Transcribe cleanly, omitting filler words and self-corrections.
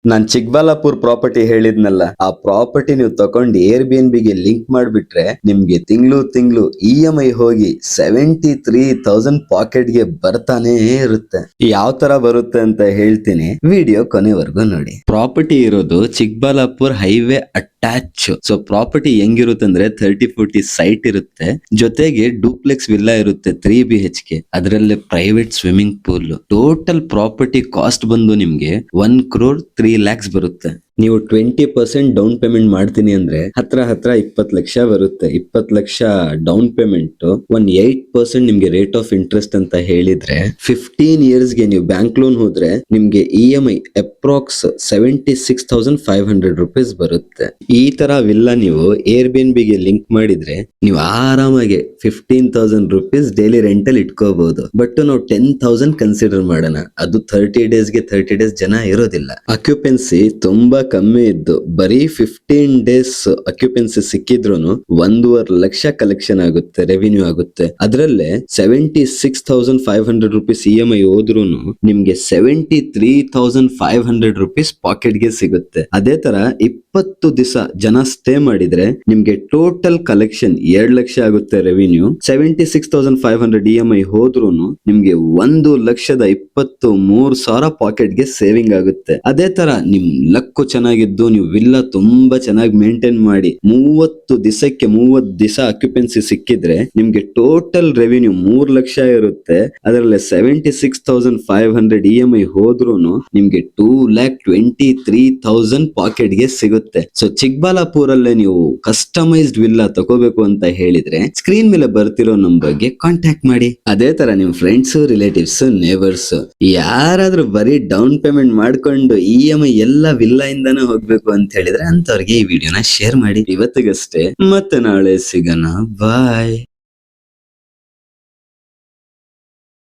ನಾನ್ Chikkaballapur property ಹೇಳಿದ್ನಲ್ಲ, ಆ property ನೀವು ತಗೊಂಡು ಏರ್ ಬಿ ಎನ್ ಬಿಗೆ ಲಿಂಕ್ ಮಾಡ್ಬಿಟ್ರೆ ನಿಮ್ಗೆ ತಿಂಗಳು EMI ಹೋಗಿ 73,000 ಪಾಕೆಟ್ಗೆ ಬರ್ತಾನೆ ಇರುತ್ತೆ. ಯಾವ ತರ ಬರುತ್ತೆ ಅಂತ ಹೇಳ್ತೀನಿ, ವಿಡಿಯೋ ಕೊನೆವರೆಗೂ ನೋಡಿ. ಪ್ರಾಪರ್ಟಿ ಇರೋದು Chikkaballapur highway attach. So property ಹೆಂಗಿರುತ್ತೆ ಅಂದ್ರೆ 30-40 ಸೈಟ್ ಇರುತ್ತೆ, ಜೊತೆಗೆ ಡೂಪ್ಲೆಕ್ಸ್ ವಿಲ್ಲಾ ಇರುತ್ತೆ 3 BHK, ಅದರಲ್ಲಿ private swimming pool. Total property cost ಬಂದು ನಿಮ್ಗೆ 1 crore 3 lakhs ಬರುತ್ತೆ. ನೀವು 20% ಡೌನ್ ಪೇಮೆಂಟ್ ಮಾಡ್ತೀನಿ ಅಂದ್ರೆ ಹತ್ರ 20 ಲಕ್ಷ ಬರುತ್ತೆ. 20 ಲಕ್ಷ ಡೌನ್ ಪೇಮೆಂಟ್, 8% ನಿಮ್ಗೆ ರೇಟ್ ಆಫ್ ಇಂಟ್ರೆಸ್ಟ್ ಅಂತ ಹೇಳಿದ್ರೆ 15 years ಗೆ ನೀವು ಬ್ಯಾಂಕ್ ಲೋನ್ ಹೋದ್ರೆ ನಿಮ್ಗೆ EMI ಅಪ್ರಾಕ್ಸ್ 76,500 rupees ಬರುತ್ತೆ. ಈ ತರ ವಿಲ್ಲಾ ನೀವು ಏರ್ ಬಿ ಎನ್ ಬಿಗೆ ಲಿಂಕ್ ಮಾಡಿದ್ರೆ ನೀವು ಆರಾಮಾಗಿ 15,000 rupees ಡೈಲಿ ರೆಂಟಲ್ ಇಟ್ಕೋಬಹುದು. ಬಟ್ ನಾವು 10,000 ಕನ್ಸಿಡರ್ ಮಾಡೋಣ, ಅದು 30 days ಜನ ಇರೋದಿಲ್ಲ. ಅಕ್ಯುಪೆನ್ಸಿ ತುಂಬಾ ಕಮ್ಮಿ ಇದ್ದು ಬರೀ 15 days ಅಕ್ಯುಪೆನ್ಸಿ ಸಿಕ್ಕಿದ್ರುನು 1.5 ಲಕ್ಷ ಕಲೆಕ್ಷನ್ ಆಗುತ್ತೆ, ರೆವಿನ್ಯೂ ಆಗುತ್ತೆ. ಅದರಲ್ಲೇ 76,500 rupees EMI ಹೋದ್ರುನು ನಿಮ್ಗೆ 73,500 rupees ಪಾಕೆಟ್ಗೆ ಸಿಗುತ್ತೆ. ಅದೇ ತರ 20 ದಿವಸ ಜನ ಸ್ಟೇ ಮಾಡಿದ್ರೆ ನಿಮ್ಗೆ ಟೋಟಲ್ ಕಲೆಕ್ಷನ್ 2 ಲಕ್ಷ ಆಗುತ್ತೆ ರೆವಿನ್ಯೂ. 76,500 EMI ಹೋದ್ರುನು ನಿಮ್ಗೆ 1,23,000 ಪಾಕೆಟ್ಗೆ ಸೇವಿಂಗ್ ಆಗುತ್ತೆ. ಅದೇ ತರ ನಿಮ್ ಲಕ್ಕು ಚೆನ್ನಾಗಿದ್ದು ನೀವು ವಿಲ್ಲಾ ತುಂಬಾ ಚೆನ್ನಾಗಿ ಮೇಂಟೈನ್ ಮಾಡಿ 30 ದಿವಸ ಅಕ್ಯುಪೆನ್ಸಿ ಸಿಕ್ಕಿದ್ರೆ ನಿಮ್ಗೆ ಟೋಟಲ್ ರೆವಿನ್ಯೂ 3 ಲಕ್ಷ ಇರುತ್ತೆ. ಅದರಲ್ಲಿ 76,500 EMI ಹೋದ್ರುನು ನಿಮ್ಗೆ 2,23,000 ಪಾಕೆಟ್ಗೆ ಸಿಗುತ್ತೆ. ಸೊ ಚಿಕ್ಕಬಳ್ಳಾಪುರ್ ಅಲ್ಲೇ ನೀವು ಕಸ್ಟಮೈಸ್ಡ್ ವಿಲ್ಲಾ ತಗೋಬೇಕು ಅಂತ ಹೇಳಿದ್ರೆ ಸ್ಕ್ರೀನ್ ಮೇಲೆ ಬರ್ತಿರೋ ನಂಬರ್ಗೆ ಕಾಂಟ್ಯಾಕ್ಟ್ ಮಾಡಿ. ಅದೇ ತರ ನಿಮ್ ಫ್ರೆಂಡ್ಸ್, ರಿಲೇಟಿವ್ಸ್, ನೇಬರ್ಸ್ ಯಾರಾದ್ರೂ ಬರೀ ಡೌನ್ ಪೇಮೆಂಟ್ ಮಾಡ್ಕೊಂಡು EMI ಎಲ್ಲ ವಿಲ್ಲಾ ಇಂದಾನೆ ಹೋಗ್ಬೇಕು ಅಂತ ಹೇಳಿದ್ರೆ ಅಂತವ್ರಿಗೆ ಈ ವಿಡಿಯೋನ ಶೇರ್ ಮಾಡಿ. ಇವತ್ತಿಗಷ್ಟೇ, ಮತ್ತೆ ನಾಳೆ ಸಿಗೋಣ. ಬಾಯ್.